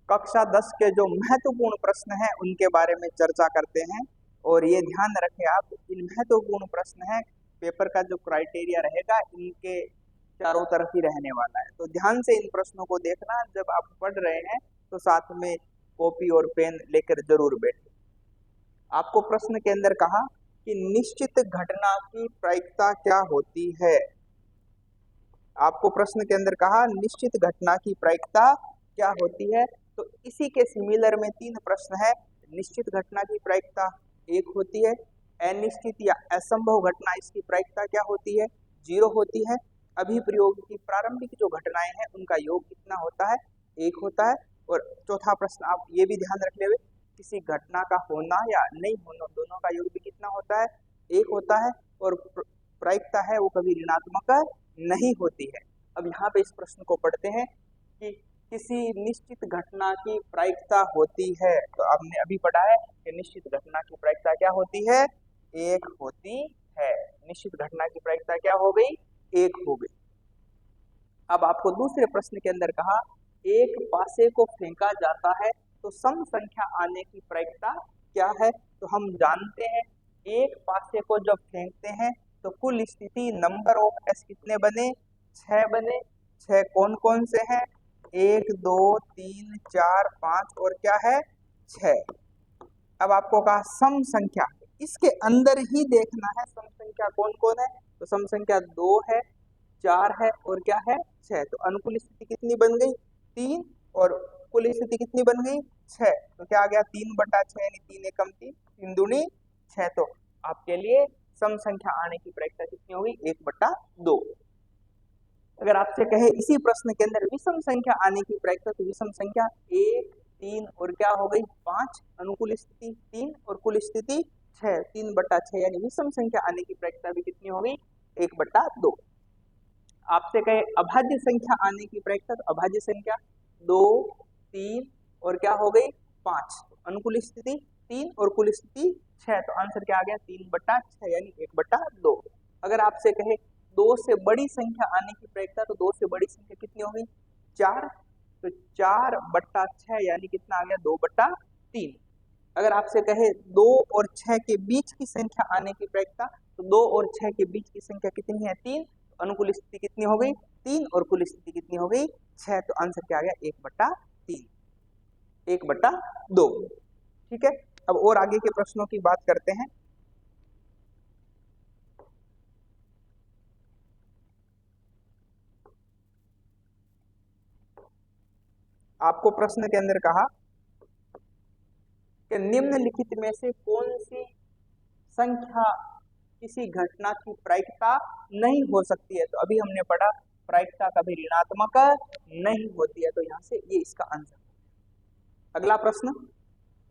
कक्षा 10 के जो महत्वपूर्ण प्रश्न हैं उनके बारे में चर्चा करते हैं। और ये ध्यान रखें आप, इन महत्वपूर्ण प्रश्न हैं, पेपर का जो क्राइटेरिया रहेगा इनके चारों तरफ ही रहने वाला है। तो ध्यान से इन प्रश्नों को देखना, जब आप पढ़ रहे हैं तो साथ में कॉपी और पेन लेकर जरूर बैठे। आपको प्रश्न के अंदर कहा कि निश्चित घटना की प्रायिकता क्या होती है। आपको प्रश्न के अंदर कहा निश्चित घटना की प्रायिकता क्या होती है। तो इसी के सिमिलर में 3 प्रश्न है। निश्चित घटना की प्रायिकता 1 होती है, अनिश्चित या असंभव घटना इसकी प्रायिकता क्या होती है, 0 होती है। अभिप्रयोग की प्रारंभिक जो घटनाएं हैं उनका योग कितना होता है, 1 होता है। और चौथा प्रश्न आप ये भी ध्यान रख लेवे, किसी घटना का होना या नहीं होना दोनों का योग भी कितना होता है, 1 होता है। और प्रायिकता है वो कभी ऋणात्मक नहीं होती है। अब यहाँ पे इस प्रश्न को पढ़ते हैं कि किसी निश्चित घटना की प्रायिकता होती है। तो आपने अभी पढ़ा है कि निश्चित घटना की प्रायिकता क्या होती है, 1 होती है। निश्चित घटना की प्रायिकता क्या हो गई, 1 हो गई। अब आपको दूसरे प्रश्न के अंदर कहा एक पासे को फेंका जाता है तो सम संख्या आने की प्रायिकता क्या है। तो हम जानते हैं एक पासे को जब फेंकते हैं तो कुल स्थिति नंबर ऑफ एस कितने बने, 6 बने। 6 कौन कौन से हैं, 1 2 3 4 5 और क्या है 6। अब आपको कहा सम संख्या, इसके अंदर ही देखना है सम संख्या कौन कौन है। तो सम संख्या 2 है, 4 है और क्या है 6। तो अनुकूल स्थिति कितनी बन गई, 3। और कुल स्थिति कितनी बन गई, 6। तो क्या आ गया 3/6 यानी 3 एकम 3, 3 दूनी 6। तो आपके लिए सम संख्या आने की प्रायिकता कितनी होगी, 1/2। अगर आपसे कहे इसी प्रश्न के अंदर विषम संख्या आने की प्रायिकता, तो विषम संख्या 1 3 और क्या हो गई 5, अनुकूल स्थिति 3 और कुल स्थिति 6, 3/6 यानी विषम संख्या आने की प्रायिकता भी कितनी हो गई, 1/2। आपसे कहे अभाज्य संख्या आने की प्रायिकता, तो अभाज्य संख्या 2 3 और क्या हो गई 5, अनुकूल स्थिति 3 और कुल स्थिति 6। तो आंसर क्या आ गया 3/6 यानी 1/2। अगर आपसे कहे 2 से बड़ी संख्या आने की प्रायिकता, तो 2 से बड़ी संख्या कितनी हो गई 4। तो 4/6 यानी कितना आ गया 2/3। अगर आपसे कहे 2 और 6 के बीच की संख्या आने की प्रायिकता, तो 2 और 6 के बीच की संख्या कितनी है 3। तो अनुकूल स्थिति कितनी हो गई 3 और कुल स्थिति कितनी हो गई 6। तो आंसर क्या आ गया 1/3, 1/2। ठीक है, अब और आगे के प्रश्नों की बात करते हैं। आपको प्रश्न के अंदर कहा कि निम्नलिखित में से कौन सी संख्या किसी घटना की प्रायिकता नहीं हो सकती है। तो अभी हमने पढ़ा प्रायिकता कभी ऋणात्मक नहीं होती है, तो यहाँ से ये इसका आंसर। अगला प्रश्न,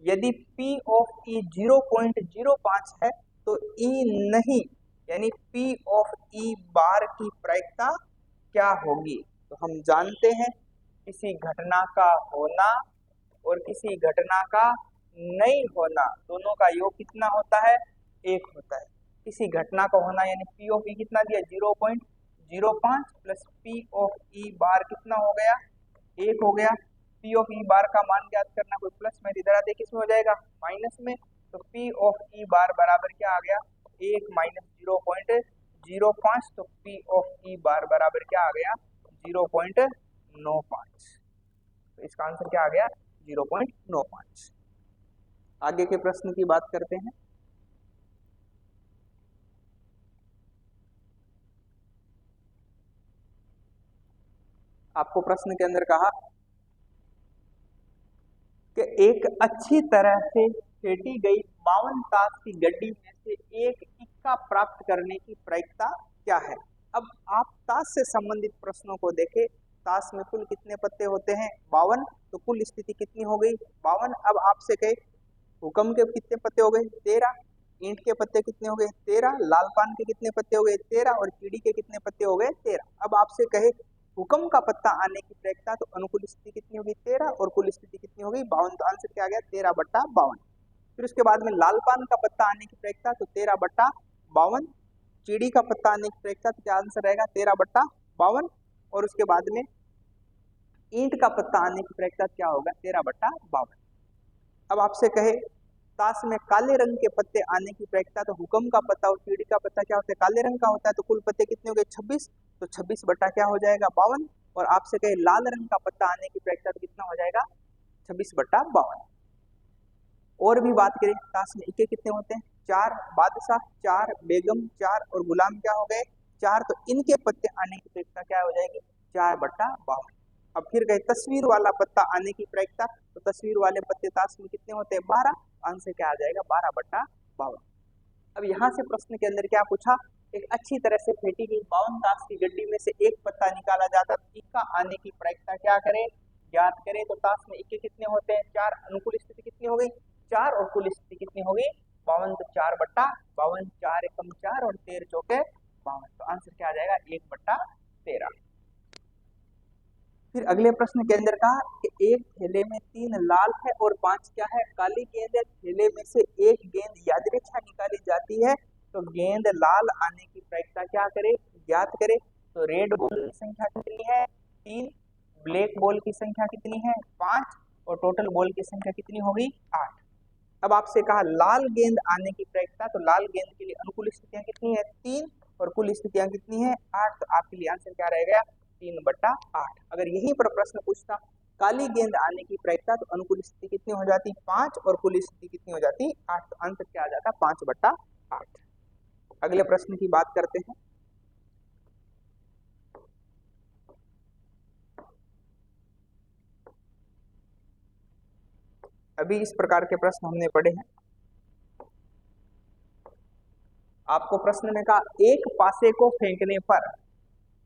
यदि P ऑफ E 0.05 है तो E नहीं यानी P ऑफ E बार की प्रायिकता क्या होगी। तो हम जानते हैं किसी घटना का होना और किसी घटना का नहीं होना दोनों का योग कितना होता है, 1 होता है। किसी घटना का होना यानी P ऑफ E कितना दिया 0.05 प्लस P ऑफ E बार कितना हो गया 1 हो गया। P ऑफ E बार का मान ज्ञात करना, कोई प्लस में इधर आते किसमें हो जाएगा माइनस में। तो P ऑफ E बार बराबर क्या आ गया 1 माइनस 0.05। तो P ऑफ E बार बराबर क्या आ गया 0.95। तो इसका आंसर क्या आ गया 0.95। आगे के प्रश्न की बात करते हैं। आपको प्रश्न के अंदर कहा कि एक अच्छी तरह से फेंटी गई 52 ताश की गड्डी में से एक इक्का प्राप्त करने की प्रायिकता क्या है। अब आप ताश से संबंधित प्रश्नों को देखें, ताश में कुल कितने पत्ते होते हैं 52। तो कुल स्थिति कितनी हो गई 52। अब आपसे कहे हुक्म के कितने पत्ते हो गए 13, ईंट के पत्ते कितने हो गए 13, लाल पान के कितने पत्ते हो गए 13 और कीड़ी के कितने पत्ते हो गए 13। अब आपसे कहे हुक्म का पत्ता आने की प्रायिकता, तो अनुकूल स्थिति कितनी होगी 13 और कुल स्थिति कितनी होगी 52। तो आंसर क्या आ गया 13/52। फिर उसके बाद में लाल पान का पत्ता आने की प्रायिकता, तो 13/52। चीड़ी का पत्ता आने की प्रायिकता, तो क्या आंसर रहेगा 13/52। और उसके बाद में ईंट का पत्ता आने की प्रायिकता क्या होगा, 13/52। अब आपसे कहे ताश में काले रंग के पत्ते आने की प्रायिकता, तो हुक्म का पत्ता और सीढ़ी का पत्ता क्या होता है, काले रंग का होता है, तो कुल पत्ते कितने हो गए, 26। तो 26 बटा क्या हो जाएगा, 52। और आपसे कहे लाल रंग का पत्ता आने की प्रायिकता, तो कितना हो जाएगा, 26/52। और भी बात करें, ताश में इक्के कितने होते हैं, 4, बादशाह 4, बेगम 4 और गुलाम क्या हो गए, 4। तो इनके पत्ते आने की प्रायिकता क्या हो जाएगी, 4/52। अब फिर गए तस्वीर वाला पत्ता आने की प्रायिकता, तो तस्वीर वाले पत्ते ताश में कितने होते हैं, 12। आंसर क्या आ जाएगा, 12/52। अब यहाँ से प्रश्न के अंदर क्या पूछा, एक अच्छी तरह से फेंटी गई 52 ताश की गड्डी में से एक पत्ता निकाला जाता, इक्का आने की प्रायिकता क्या करे, ज्ञात करे। तो ताश में इक्के कितने होते हैं, 4। अनुकूल स्थिति कितनी हो गई, 4 और कुल स्थिति कितनी हो गई, 52। तो 4/52, 4 एकम 4 और 13 चौके 52। तो आंसर क्या आ जाएगा, 1/13। फिर अगले प्रश्न के अंदर कहा कि एक थैले में 3 लाल है और 5 क्या है, काली गेंद है। थैले में से एक गेंद यादृच्छा निकाली जाती है, तो गेंद लाल आने की प्रायिकता क्या करे, ज्ञात करे। तो रेड बॉल की संख्या कितनी है, 3। ब्लैक बॉल की संख्या कितनी है, 5। और टोटल बॉल की संख्या कितनी होगी, 8। अब आपसे कहा लाल गेंद आने की प्रायिकता, तो लाल गेंद के लिए अनुकूल स्थितियां कितनी है, 3। और कुल स्थितियां कितनी है, 8। तो आपके लिए आंसर क्या रहेगा, 3/8। अगर यहीं पर प्रश्न पूछता काली गेंद आने की प्रायिकता, तो अनुकूल स्थिति कितनी हो जाती, 5। और कुल स्थिति कितनी हो जाती, 8। तो आंसर क्या आ जाता, 5/8। अगले प्रश्न की बात करते हैं। अभी इस प्रकार के प्रश्न हमने पढ़े हैं। आपको प्रश्न में कहा एक पासे को फेंकने पर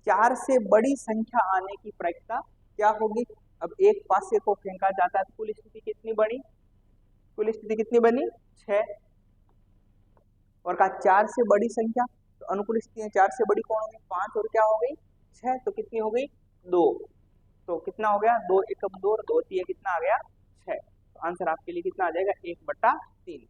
4 से बड़ी संख्या आने की प्रायिकता क्या होगी। अब एक पासे को फेंका जाता है, तो कुल स्थिति कितनी बनी, कुल स्थिति कितनी बनी, 6। और कहा 4 से बड़ी संख्या, तो अनुकूल स्थितियां 4 से बड़ी कौन होगी, 5 और क्या हो गई, 6। तो कितनी हो गई, 2। तो कितना हो गया, 2 एकम 2 और 2 3 कितना आ गया, 6। तो आंसर आपके लिए कितना आ जाएगा, 1/3।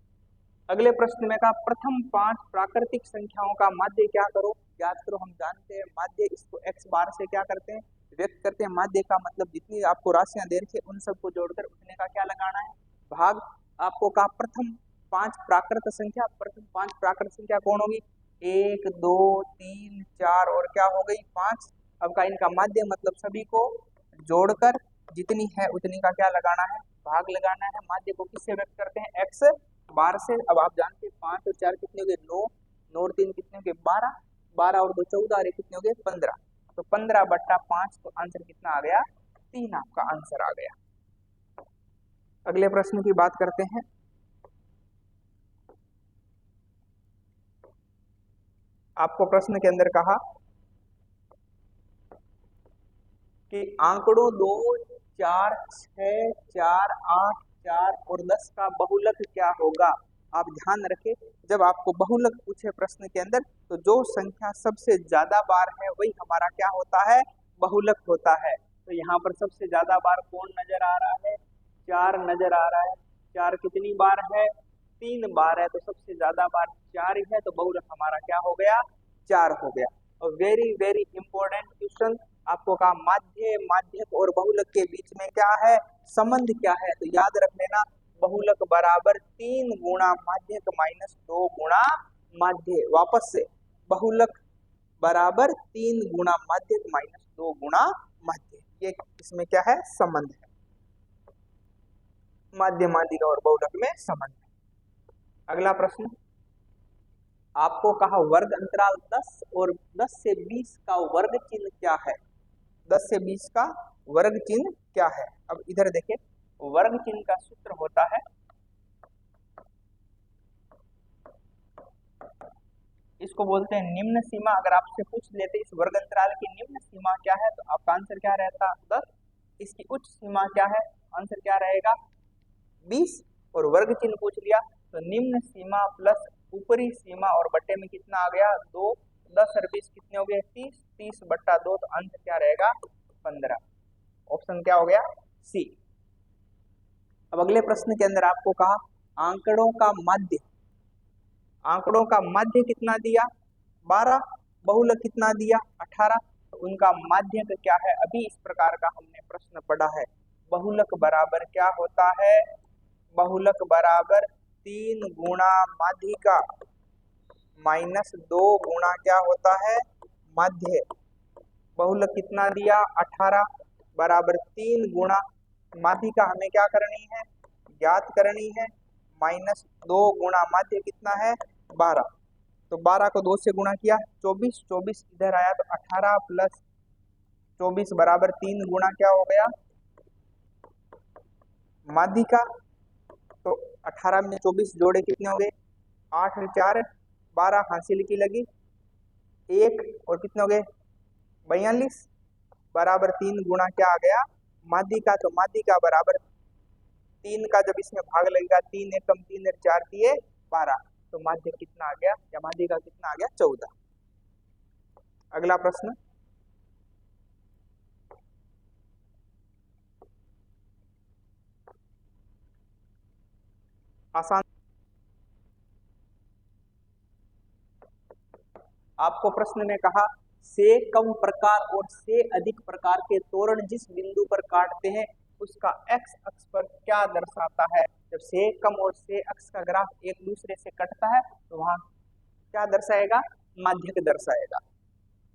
अगले प्रश्न में कहा प्रथम 5 प्राकृतिक संख्याओं का माध्य क्या करो, याद करो। हम जानते हैं माध्य, इसको x बार से क्या करते हैं, व्यक्त करते हैं। माध्य का मतलब जितनी आपको राशियां दे रखी है उन सबको जोड़कर उतने का क्या लगाना है, भाग। आपको कहा प्रथम 5 प्राकृत संख्या, प्रथम 5 प्राकृत संख्या कौन होगी, 1 2 3 4 और क्या हो गई, 5। अब का इनका माध्य मतलब सभी को जोड़कर जितनी है उतनी का क्या लगाना है, भाग लगाना है। माध्य को किससे व्यक्त करते हैं, x बार से। अब आप जानते हैं 5 और 4 कितने हो गए, 9, 9 और 3 कितने हो गए, 12, 12 और 2 14 और 1 कितने हो गए, 15। तो 15/5। तो आंसर कितना आ गया, 3 आपका आंसर आ गया। अगले प्रश्न की बात करते हैं। आपको प्रश्न के अंदर कहा कि आंकड़ों 2 4 6 4 8 4 और 10 का बहुलक क्या होगा। आप ध्यान रखें, जब आपको बहुलक पूछे प्रश्न के अंदर, तो जो संख्या सबसे ज्यादा बार है वही हमारा क्या होता है, बहुलक होता है। तो यहाँ पर सबसे ज्यादा बार कौन नजर आ रहा है, 4 नजर आ रहा है। 4 कितनी बार है, 3 बार है। तो सबसे ज्यादा बार 4 ही है, तो बहुलक हमारा क्या हो गया, 4 हो गया। और वेरी वेरी इंपॉर्टेंट क्वेश्चन, आपको कहा माध्य, माध्यक और बहुलक के बीच में क्या है, संबंध क्या है। तो याद रख लेना, बहुलक बराबर 3 गुणा माध्यक माइनस 2 गुणा माध्य। वापस से, बहुलक बराबर 3 गुणा माध्यक माइनस 2 गुणा माध्य। ये इसमें क्या है, संबंध है, माध्य माध्यिक और बहुलक में संबंध है। अगला प्रश्न, आपको कहा वर्ग अंतराल 10 और 10 से 20 का वर्ग चिन्ह क्या है। 10 से 20 का वर्ग चिन्ह क्या है। अब इधर देखिए, वर्ग चिन्ह का सूत्र होता है, इसको बोलते हैं निम्न सीमा। अगर आपसे पूछ लेते इस वर्ग अंतराल की निम्न सीमा क्या है, तो आपका आंसर क्या रहता, 10। इसकी उच्च सीमा क्या है, आंसर क्या रहेगा, 20। और वर्ग चिन्ह पूछ लिया, तो निम्न सीमा प्लस ऊपरी सीमा और बट्टे में कितना आ गया, 2। 10 और 20 कितने हो गए, 30। 30/2। तो आंसर क्या रहेगा, 15। ऑप्शन क्या हो गया, सी। अब अगले प्रश्न के अंदर आपको कहा आंकड़ों का माध्य, आंकड़ों का माध्य कितना दिया, 12। बहुलक कितना दिया, 18। तो उनका माध्यक क्या है? अभी इस प्रकार का हमने प्रश्न पढ़ा है। बहुलक बराबर क्या होता है? बहुलक बराबर 3 गुणा माध्यिका माइनस 2 गुणा क्या होता है? माध्य। बहुलक कितना दिया? 18 बराबर 3 गुणा माध्यिका हमें क्या करनी है? ज्ञात करनी है। माइनस 2 गुणा माध्य कितना है? 12। तो 12 को 2 से गुणा किया 24, 24 इधर आया तो 18 प्लस 24 बराबर 3 गुणा क्या हो गया? माध्यिका। तो 18 में 24 जोड़े कितने हो गए? 8 और 4 12, हासिल की लगी 1 और कितने हो गए? 42 बराबर 3 गुणा क्या आ गया? माध्यिका। तो माध्यिका बराबर 3 का जब इसमें भाग लगेगा 3 एकम 3 और 4 दिए 12, तो माध्य कितना आ गया या माध्यिका कितना आ गया? 14। अगला प्रश्न, आसान। आपको प्रश्न में कहा से कम प्रकार और से अधिक प्रकार के तोरण जिस बिंदु पर काटते हैं उसका एक्स अक्ष पर क्या दर्शाता है? जब से कम और से अक्ष का ग्राफ एक दूसरे से कटता है तो वहां क्या दर्शाएगा? माध्यक दर्शाएगा।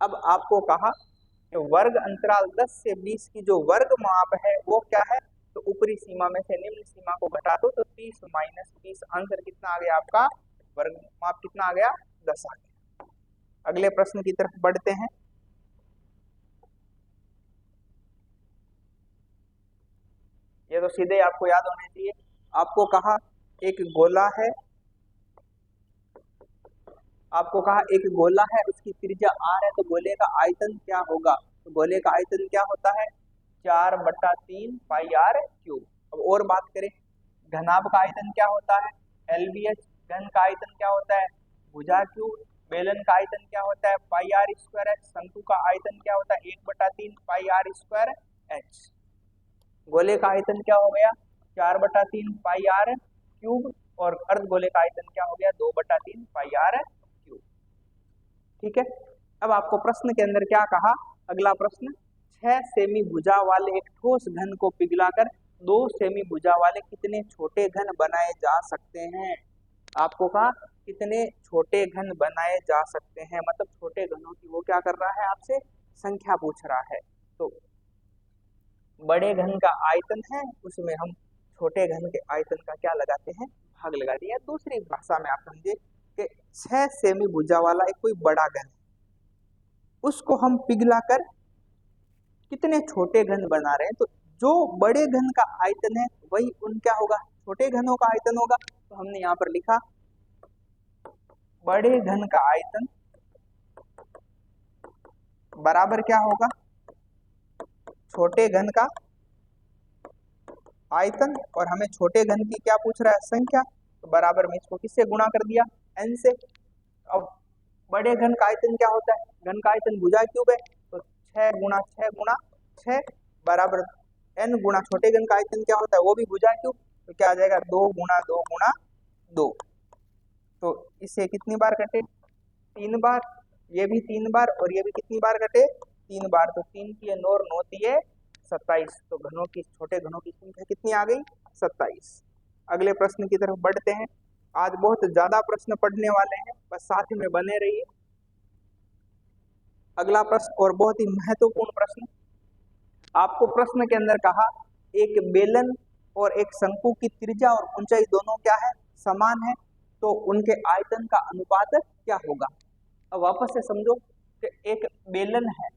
अब आपको कहा कि वर्ग अंतराल 10 से 20 की जो वर्ग माप है वो क्या है? तो ऊपरी सीमा में से निम्न सीमा को घटा दो तो 30 माइनस 20 आंसर कितना आ गया आपका? वर्ग माप कितना आ गया? 10 आ गया। अगले प्रश्न की तरफ बढ़ते हैं। ये तो सीधे आपको याद होने चाहिए। आपको कहा एक गोला है, आपको कहा एक गोला है उसकी त्रिज्या r है, तो गोले का आयतन क्या होगा? तो गोले का आयतन क्या होता है? 4/3 पाई r क्यूब। अब और बात करें, घनाभ का आयतन क्या होता है? LBH। घन का आयतन क्या होता है? भुजा क्यूब। बेलन का आयतन क्या होता है? पाई r स्क्वायर h। शंकु का आयतन क्या होता है? 1/3 पाई r स्क्वायर h। गोले का आयतन क्या हो गया? 4/3 पाई r क्यूब और अर्धगोले का आयतन क्या हो गया? 2/3 पाई r क्यूब। ठीक है। अब आपको प्रश्न के अंदर क्या कहा? अगला प्रश्न, 6 सेमी भुजा वाले एक ठोस घन को पिघलाकर 2 सेमी भुजा वाले कितने छोटे घन बनाए जा सकते हैं? आपको कहा कितने छोटे घन बनाए जा सकते हैं, मतलब छोटे घनों की वो क्या कर रहा है? आपसे संख्या पूछ रहा है। तो बड़े घन का आयतन है, उसमें हम छोटे घन के आयतन का क्या लगाते हैं? भाग लगा दिया। दूसरी भाषा में आप समझे कि 6 सेमी भुजा वाला एक कोई बड़ा घन है, उसको हम पिघलाकर कितने छोटे घन बना रहे हैं, तो जो बड़े घन का आयतन है वही उन क्या होगा? छोटे घनों का आयतन होगा। तो हमने यहाँ पर लिखा बड़े घन का आयतन बराबर क्या होगा? छोटे घन का आयतन, और हमें छोटे घन की क्या पूछ रहा है? संख्या। तो बराबर में इसको किससे गुणा कर दिया? n से। अब बड़े घन का आयतन क्या होता है? घन का आयतन भुजा क्यूब है, तो 6 गुणा 6 गुणा 6 बराबर n गुणा छोटे घन का आयतन क्या होता है? वो भी भुजा क्यूब। तो क्या आ जाएगा? 2 गुणा 2 गुणा 2। तो इससे कितनी बार कटे? 3 बार। ये भी 3 बार और ये भी कितनी बार कटे? 3 बार। तो 3 की 9 और 9 दिए 27। तो घनों की, छोटे घनों की संख्या कितनी आ गई? 27। अगले प्रश्न की तरफ बढ़ते हैं। आज बहुत ज्यादा प्रश्न पढ़ने वाले हैं, बस साथ में बने रहिए। अगला प्रश्न और बहुत ही महत्वपूर्ण प्रश्न। आपको प्रश्न के अंदर कहा एक बेलन और एक शंकु की त्रिज्या और ऊंचाई दोनों क्या है? समान है, तो उनके आयतन का अनुपात क्या होगा? अब वापस से समझो कि एक बेलन है,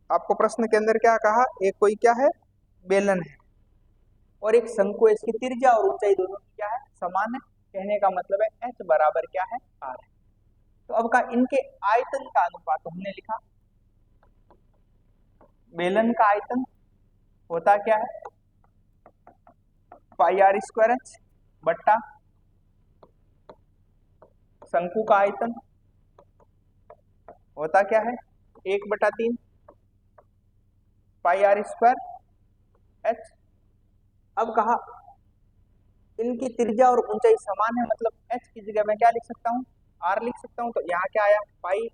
आपको प्रश्न के अंदर क्या कहा? एक कोई क्या है? बेलन है, और एक शंकु है, इसकी त्रिज्या और ऊंचाई दोनों की क्या है? समान है। कहने का मतलब है h बराबर क्या है? r है। तो अब का इनके आयतन का अनुपात तो हमने लिखा, बेलन का आयतन होता क्या है? पाई r स्क्वायर h बट्टा शंकु का आयतन होता क्या है? 1/3 पाई r स्क्वायर h। अब कहा इनकी त्रिज्या और ऊंचाई समान है, मतलब h की जगह मैं क्या लिख सकता हूँ? r लिख सकता हूँ। तो यहाँ क्या आया? पाई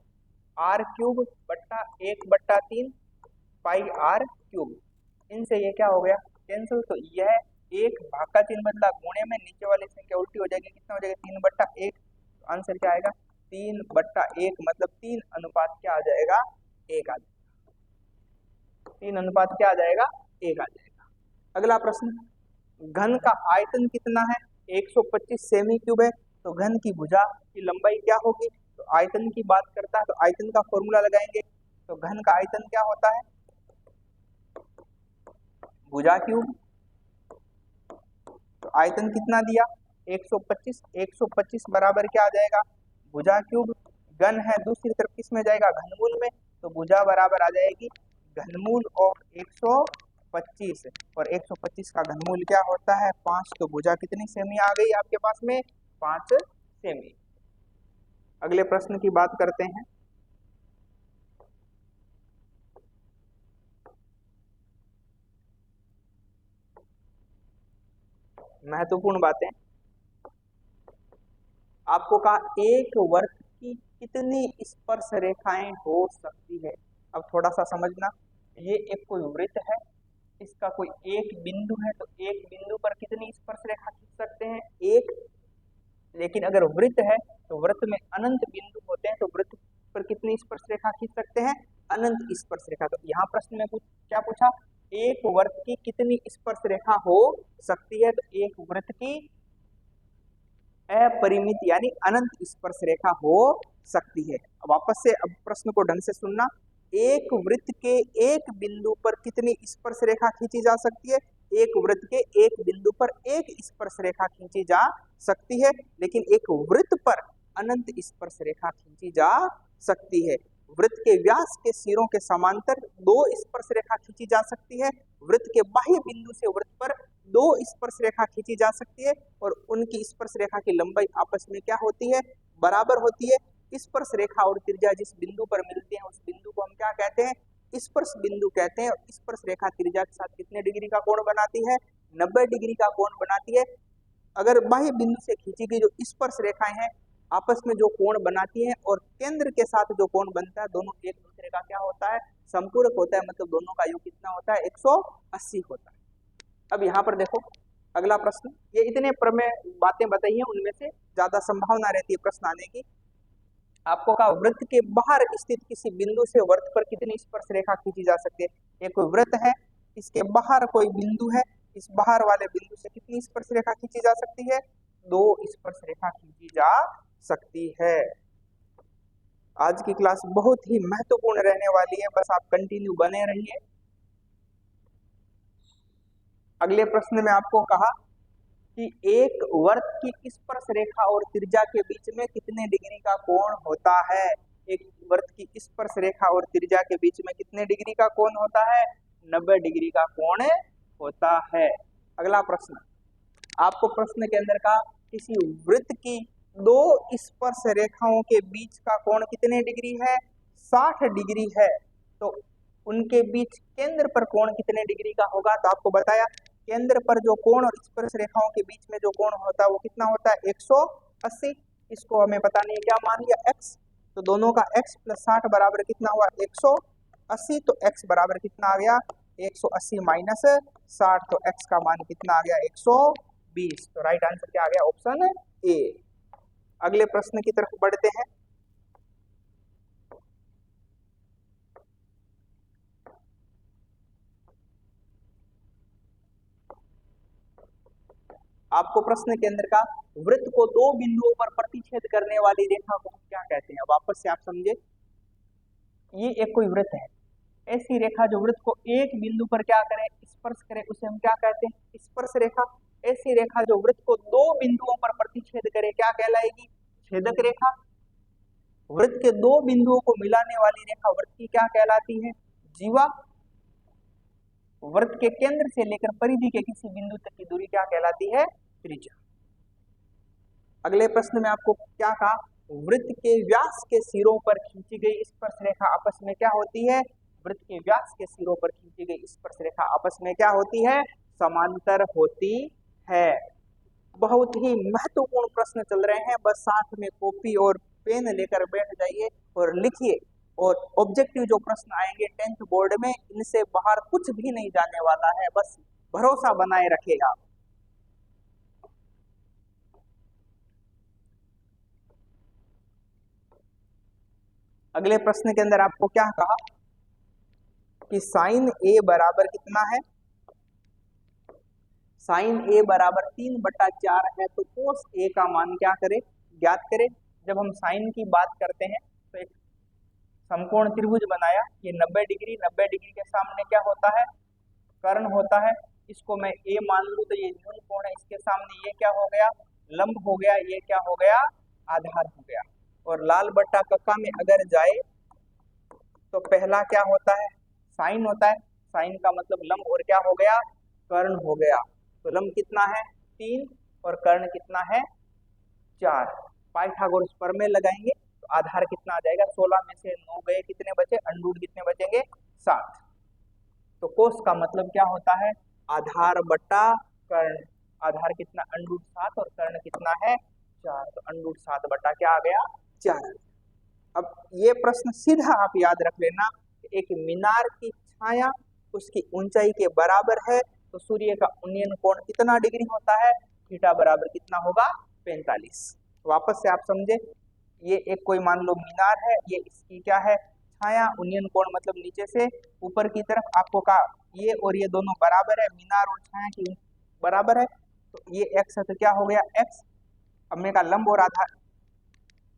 r³ बट्टा 1/3 पाई r³। इनसे ये क्या हो गया, कैंसिल। तो यह एक भाग का चिन्ह बदला, गुणे में नीचे वाली संख्या उल्टी हो जाएगी, कितना हो जाएगा 3/1। आंसर क्या आएगा 3/1, मतलब 3 अनुपात क्या आ जाएगा 1 आ जाएगा। 3 अनुपात क्या आ जाएगा 1 आ जाएगा। अगला प्रश्न, घन का आयतन कितना है 125 सेमी क्यूब है, तो घन की भुजा की लंबाई क्या होगी। तो आयतन की बात करता है तो आयतन का फॉर्मूला लगाएंगे। तो घन का आयतन क्या होता है, भुजा क्यूब। तो आयतन कितना दिया 125, 125 बराबर क्या आ जाएगा भुजा क्यूब। घन है दूसरी तरफ किस में जाएगा घनमूल में, तो भुजा बराबर आ जाएगी घनमूल और 125, और 125 का घनमूल क्या होता है 5। तो भुजा कितनी सेमी आ गई आपके पास में 5 सेमी। अगले प्रश्न की बात करते हैं। महत्वपूर्ण बातें, आपको कहा एक वर्ग की कितनी स्पर्श रेखाएं हो सकती है। अब थोड़ा सा समझना, ये एक कोई वृत्त है, इसका कोई एक बिंदु है, तो एक बिंदु पर कितनी स्पर्श रेखा खींच सकते हैं एक। लेकिन अगर वृत्त है तो वृत्त में अनंत बिंदु होते हैं, तो वृत्त पर कितनी स्पर्श रेखा खींच सकते हैं अनंत स्पर्श रेखा। तो यहाँ प्रश्न में क्या पूछा, एक वृत्त की कितनी स्पर्श रेखा हो सकती है। तो एक वृत्त की अपरिमित यानी अनंत स्पर्श रेखा हो सकती है। अब वापस से अब प्रश्न को ढंग से सुनना, एक वृत्त के एक बिंदु पर कितनी स्पर्श रेखा खींची जा सकती है। एक वृत्त के एक बिंदु पर एक स्पर्श रेखा खींची जा सकती है, लेकिन एक वृत्त पर अनंत स्पर्श रेखा खींची जा सकती है। वृत्त के व्यास के सिरों के समांतर 2 स्पर्श रेखा खींची जा सकती है। वृत्त के बाह्य बिंदु से वृत्त पर 2 स्पर्श रेखा खींची जा सकती है, और उनकी स्पर्श रेखा की लंबाई आपस में क्या होती है बराबर होती है। स्पर्श रेखा और त्रिज्या जिस बिंदु पर मिलती है उस बिंदु को हम क्या कहते हैं स्पर्श बिंदु कहते हैं। और स्पर्श रेखा त्रिज्या के साथ कितने डिग्री का कोण बनाती है 90 डिग्री का कोण बनाती है। अगर बाह्य बिंदु से खींची गई जो स्पर्श रेखाएं हैं आपस में जो कोण बनाती है और केंद्र के साथ जो कोण बनता है दोनों एक दूसरे का क्या होता है संपूरक होता है, मतलब दोनों का योग कितना होता है 180 होता है। अब यहाँ पर देखो अगला प्रश्न, ये इतने प्रमेय बातें बताई हैं उनमें से ज्यादा संभावना रहती है प्रश्न आने की। आपको कहा वृत्त के बाहर स्थित किसी बिंदु से वृत्त पर कितनी स्पर्श रेखा खींची जा सकती है। एक कोई वृत्त है, इसके बाहर कोई बिंदु है, इस बाहर वाले बिंदु से कितनी स्पर्श रेखा खींची जा सकती है 2 स्पर्श रेखा खींची जा सकती है। आज की क्लास बहुत ही महत्वपूर्ण रहने वाली है, बस आप कंटिन्यू बने रहिए। अगले प्रश्न में आपको कहा कि एक वृत्त की स्पर्श रेखा और त्रिज्या के बीच में कितने डिग्री का कोण होता है। एक वृत्त की स्पर्श रेखा और त्रिज्या के बीच में कितने डिग्री का कोण होता है 90 डिग्री का कोण होता है। अगला प्रश्न, आपको प्रश्न के अंदर का किसी वृत्त की 2 स्पर्श रेखाओं के बीच का कोण कितने डिग्री है 60 डिग्री है, तो उनके बीच केंद्र पर कोण कितने डिग्री का होगा। तो आपको बताया केंद्र पर जो कोण और स्पर्श रेखाओं के बीच में जो कोण होता है वो कितना होता है 180। इसको हमें पता नहीं है क्या मान लिया x, तो दोनों का x + 60 बराबर कितना हुआ 180। तो x बराबर कितना आ गया 180 - 60, तो x का मान कितना आ गया 120। तो राइट आंसर क्या आ गया ऑप्शन ए। अगले प्रश्न की तरफ बढ़ते हैं। आपको प्रश्न के अंदर का वृत्त को 2 बिंदुओं पर प्रतिच्छेद करने वाली रेखा को क्या कहते हैं। वापस से आप समझे, ये एक कोई वृत्त है, ऐसी रेखा जो वृत्त को एक बिंदु पर क्या करे स्पर्श करे उसे हम क्या कहते हैं स्पर्श रेखा। ऐसी रेखा जो वृत्त को 2 बिंदुओं पर प्रतिच्छेद करे क्या कहलाएगी छेदक रेखा। वृत्त के 2 बिंदुओं को मिलाने वाली रेखा वृत्त की क्या कहलाती है जीवा। वृत्त के केंद्र से लेकर परिधि के किसी बिंदु तक की दूरी क्या कहलाती है त्रिज्या। अगले प्रश्न में आपको क्या कहा, वृत्त के व्यास के सिरों पर खींची गई स्पर्श रेखा आपस में क्या होती है। वृत्त के व्यास के सिरों पर खींची गई स्पर्श रेखा आपस में क्या होती है समांतर होती है। बहुत ही महत्वपूर्ण प्रश्न चल रहे हैं, बस साथ में कॉपी और पेन लेकर बैठ जाइए और लिखिए और ऑब्जेक्टिव जो प्रश्न आएंगे 10th बोर्ड में, इनसे बाहर कुछ भी नहीं जाने वाला है, बस भरोसा बनाए रखेगा। अगले प्रश्न के अंदर आपको क्या कहा कि साइन ए बराबर कितना है, साइन ए बराबर 3/4 है, तो कोस ए का मान क्या करे, ज्ञात करे। जब हम साइन की बात करते हैं तो एक समकोण त्रिभुज बनाया, ये 90 डिग्री, 90 डिग्री के सामने क्या होता है, कर्ण होता है। इसको मैं ए मान लूं तो ये न्यून कोण है, इसके सामने ये क्या हो गया, लंब हो गया, ये क्या हो गया, आधार हो गया। और लाल बट्टा कक्का में अगर जाए तो पहला क्या होता है, साइन होता है, साइन का मतलब लंब, और क्या हो गया, कर्ण हो गया। तो लंब कितना है 3 और कर्ण कितना है 4। पाइथागोरस प्रमेय लगाएंगे तो आधार कितना आ जाएगा, 16 में से 9 गए, कितने बचे, अंडूर कितने बचेंगे 7। तो कोस का मतलब क्या होता है, आधार बट्टा कर्ण। आधार कितना, अंडूर 7 और कर्ण कितना है 4, तो अंडूर 7 बट्टा क्या आ गया 4। अब ये प्रश्न सीधा आप याद रख लेना, एक मीनार की छाया उसकी ऊंचाई के बराबर है, तो सूर्य का उन्नयन कोण कितना डिग्री होता है, थीटा बराबर कितना होगा 45। वापस से आप समझे, ये एक कोई मान लो मीनार है, ये इसकी क्या है छाया, उन्नयन कोण मतलब नीचे से ऊपर की तरफ, आपको कहा ये और ये दोनों बराबर है, मीनार और छाया की बराबर है, तो ये एक्स है तो क्या हो गया एक्स। अब मैं का लंब और आधार,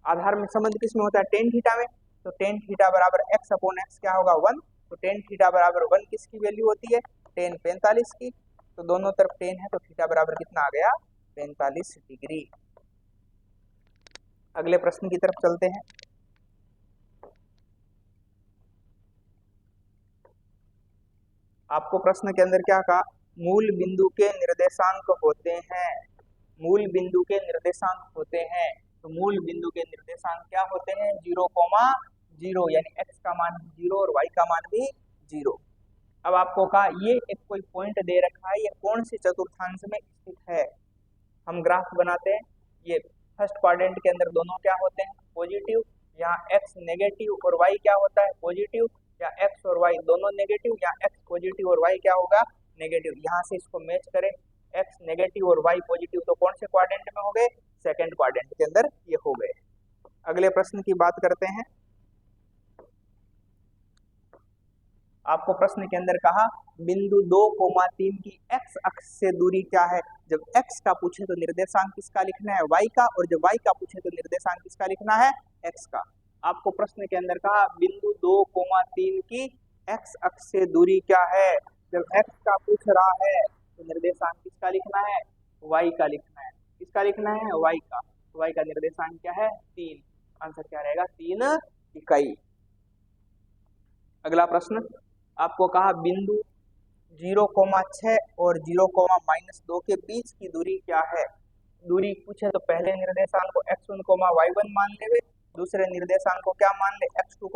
आधार में संबंध किस में होता है, टेन थीटा में, तो टेन थीटा बराबर एक्स अपॉन एक्स क्या होगा 1, तो टेन थीटा बराबर 1 किसकी वैल्यू होती है, टेन 45 की, तो दोनों तरफ टेन है तो थीटा बराबर कितना आ गया 45 डिग्री। अगले प्रश्न की तरफ चलते हैं। आपको प्रश्न के अंदर क्या कहा, मूल बिंदु के निर्देशांक होते हैं, मूल बिंदु के निर्देशांक होते हैं, तो मूल बिंदु के निर्देशांक क्या होते हैं 0,0, यानी x का मान 0 और y का मान भी 0। अब आपको कहा ये एक कोई पॉइंट दे रखा है, ये कौन सी चतुर्थांश में स्थित है। हम ग्राफ बनाते हैं, ये फर्स्ट क्वाड्रेंट के अंदर दोनों क्या होते हैं पॉजिटिव, यहाँ x नेगेटिव और y क्या होता है पॉजिटिव, या x और y दोनों नेगेटिव, या x पॉजिटिव और y क्या होगा नेगेटिव। यहाँ से इसको मैच करें, x नेगेटिव और y पॉजिटिव, तो कौन से क्वाड्रेंट में हो गए, सेकंड क्वाड्रेंट के अंदर ये हो गए। अगले प्रश्न की बात करते हैं। आपको प्रश्न के अंदर कहा बिंदु 2,3 की x अक्ष से दूरी क्या है। जब x का पूछे तो निर्देशांक किसका लिखना है y का, और जब y का पूछे तो निर्देशांक किसका लिखना है x का। आपको प्रश्न के अंदर कहा बिंदु 2,3 की x अक्ष से दूरी क्या है। जब x का पूछ रहा है तो निर्देशांक किसका लिखना है y का लिखना है। किसका लिखना है y का, तो y का निर्देशांक क्या है 3। आंसर क्या रहेगा 3 इकाई। अगला प्रश्न आपको कहा बिंदु 0,6 और 0,-2 के बीच की दूरी क्या है। दूरी पूछे तो पहले निर्देशांक को x1, y1 मान ले, दूसरे निर्देशांक को क्या मान ले x2,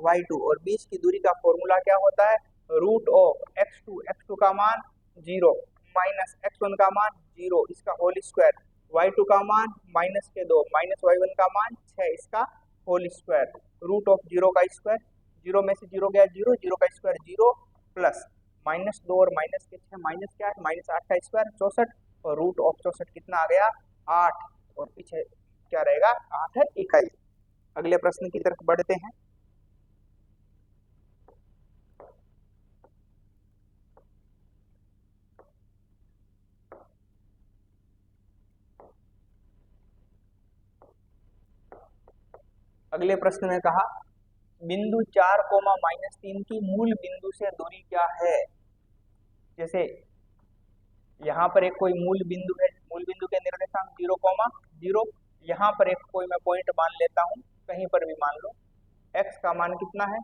y2, और बीच की दूरी का फॉर्मूला क्या होता है रूट ऑफ x2 का मान 0 माइनस x1 का मान 0 इसका होल स्क्वायर, y2 का मान -2 माइनस y1 का मान 6 इसका होल स्क्वायर, रूट ऑफ 0 का स्क्वायर, 0 में से 0 गया 0, 0 का स्क्वायर 0 प्लस -2 और माइनस के 6 माइनस क्या है -8 का स्क्वायर 64, और रूट ऑफ 64 कितना आ गया 8, और पीछे क्या रहेगा 8 इकाई। अगले प्रश्न की तरफ बढ़ते हैं। अगले प्रश्न में कहा बिंदु 4,-3 की मूल बिंदु से दूरी क्या है। जैसे यहाँ पर एक कोई मूल बिंदु है, मूल बिंदु के निर्देशांक 0,0, यहाँ पर एक कोई मैं पॉइंट मान लेता हूँ, कहीं पर भी मान लो, x का मान कितना है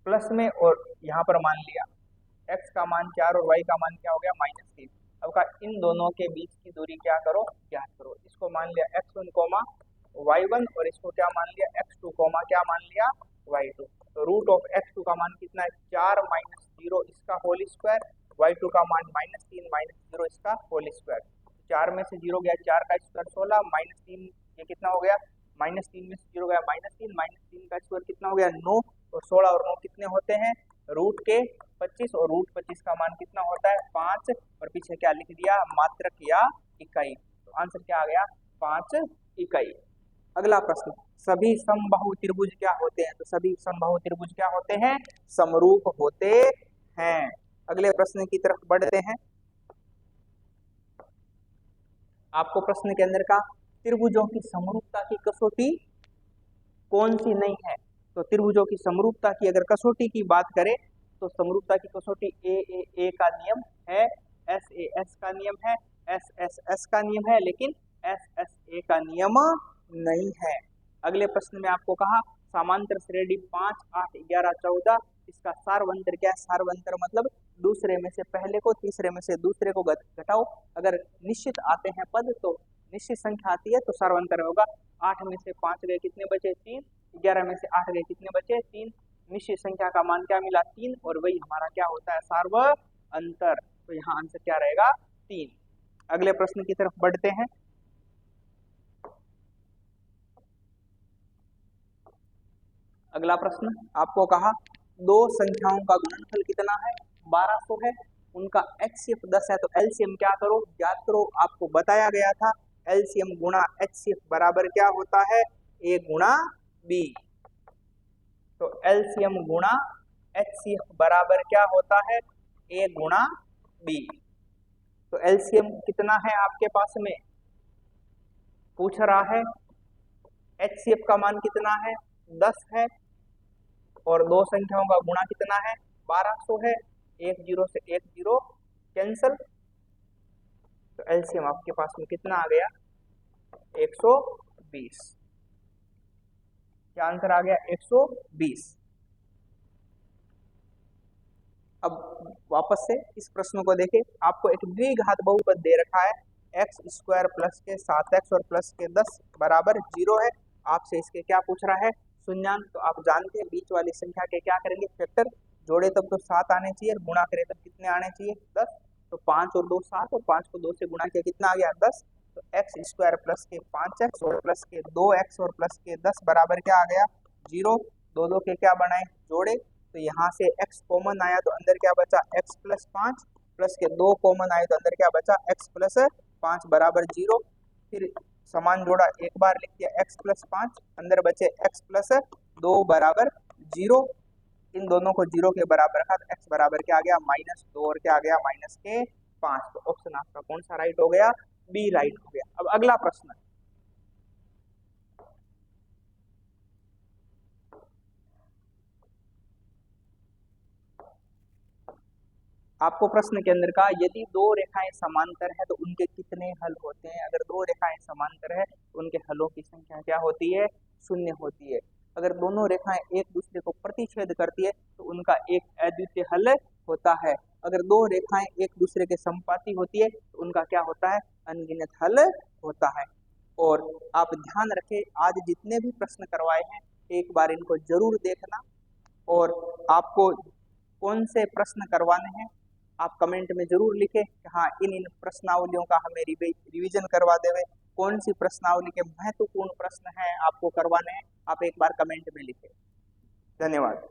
प्लस में, और यहाँ पर मान लिया x का मान 4 और y का मान क्या हो गया -3। अब का इन दोनों के बीच की दूरी क्या करो ज्ञात करो। इसको मान लिया x1, y1, और इसको क्या मान लिया x2, क्या मान लिया y2। तो रूट ऑफ x2 का मान कितना है 4 - 0 इसका होल स्क्वायर, y2 का मान -3 -0 इसका होल स्क्वायर। 4 में से 0 गया 4 का स्क्वायर 16 -3 ये कितना हो गया -3 में से 0 गया -3, -3 का स्क्वायर कितना हो गया 9, और 16 और 9 कितने होते हैं रूट के 25, और रूट 25 का मान कितना होता है 5, और पीछे क्या लिख दिया मात्रक या इकाई, तो आंसर क्या आ गया 5 इकाई। अगला प्रश्न, सभी समबाहु त्रिभुज क्या होते हैं, तो सभी समबाहु त्रिभुज क्या होते हैं समरूप होते हैं। अगले प्रश्न की तरफ बढ़ते हैं। आपको प्रश्न के अंदर का त्रिभुजों की समरूपता की कसौटी कौन सी नहीं है, तो त्रिभुजों की समरूपता की अगर कसौटी की बात करें तो समरूपता की कसौटी ए का नियम है, एस का नियम है, एस का नियम है, लेकिन एस का नियम नहीं है। अगले प्रश्न में आपको कहा समांतर श्रेणी 5, 8, 11, 14, इसका सार्वंतर क्या है, सार्वंतर मतलब दूसरे में से पहले को, तीसरे में से दूसरे को घटाओ, अगर निश्चित आते हैं पद तो निश्चित संख्या आती है तो सार्वंतर होगा। 8 में से 5 गए कितने बचे 3, 11 में से 8 गए कितने बचे 3, निश्चित संख्या का मान क्या मिला 3, और वही हमारा क्या होता है सार्वंतर, तो यहाँ आंसर क्या रहेगा 3। अगले प्रश्न की तरफ बढ़ते हैं। अगला प्रश्न आपको कहा दो संख्याओं का गुणनफल कितना है 1200 है, उनका HCF 10 है, तो LCM क्या करो ज्ञात करो। आपको बताया गया था LCM गुणा HCF बराबर क्या होता है A गुणा B, तो LCM गुणा HCF बराबर क्या होता है A गुणा B। तो LCM कितना है आपके पास में पूछ रहा है, HCF का मान कितना है 10 है, और दो संख्याओं का गुणा कितना है 1200 है, एक जीरो से एक जीरो कैंसल, तो एलसीएम आपके पास में कितना आ गया 120, क्या आंसर आ गया 120। अब वापस से इस प्रश्न को देखें, आपको एक द्विघात बहुपद दे रखा है x² प्लस के 7x और प्लस के 10 बराबर 0 है, आपसे इसके क्या पूछ रहा है शून्यांक, तो आप जानते हैं बीच वाली संख्या के क्या करेंगे फैक्टर, जोड़े तब तो 7 आने चाहिए, गुणा करें तब कितने आने चाहिए 10, तो 5 और 2 7, और 5 को 2 से गुणा किया कितना आ गया 10, तो x² प्लस के 5x और प्लस के 2x और प्लस के 10 बराबर क्या आ गया 0, दो दो के क्या बनाए जोड़े, तो यहाँ से x कॉमन आया तो अंदर क्या बचा x प्लस 5, प्लस के 2 कॉमन आए तो अंदर क्या बचा x प्लस 5 बराबर 0, फिर समान जोड़ा एक बार लिख दिया x प्लस 5, अंदर बचे x प्लस 2 बराबर 0, इन दोनों को 0 के बराबर रखा तो x बराबर क्या आ गया -2 और क्या आ गया -5, तो ऑप्शन आपका कौन सा राइट हो गया बी राइट हो गया। अब अगला प्रश्न, आपको प्रश्न के अंदर का यदि दो रेखाएं समांतर है तो उनके कितने हल होते हैं, अगर दो रेखाएं समांतर है तो उनके हलों की संख्या क्या होती है 0 होती है, अगर दोनों रेखाएं एक दूसरे को प्रतिच्छेद करती है तो उनका एक अद्वितीय हल होता है, अगर दो रेखाएं एक दूसरे के समपाती होती है तो उनका क्या होता है अनगिनत हल होता है। और आप ध्यान रखें आज जितने भी प्रश्न करवाए हैं एक बार इनको जरूर देखना, और आपको कौन से प्रश्न करवाने हैं आप कमेंट में जरूर लिखें कि हाँ इन प्रश्नावलियों का हमें रिवीजन करवा देवे, कौन सी प्रश्नावली के महत्वपूर्ण प्रश्न हैं आपको करवाने हैं, आप एक बार कमेंट में लिखें। धन्यवाद।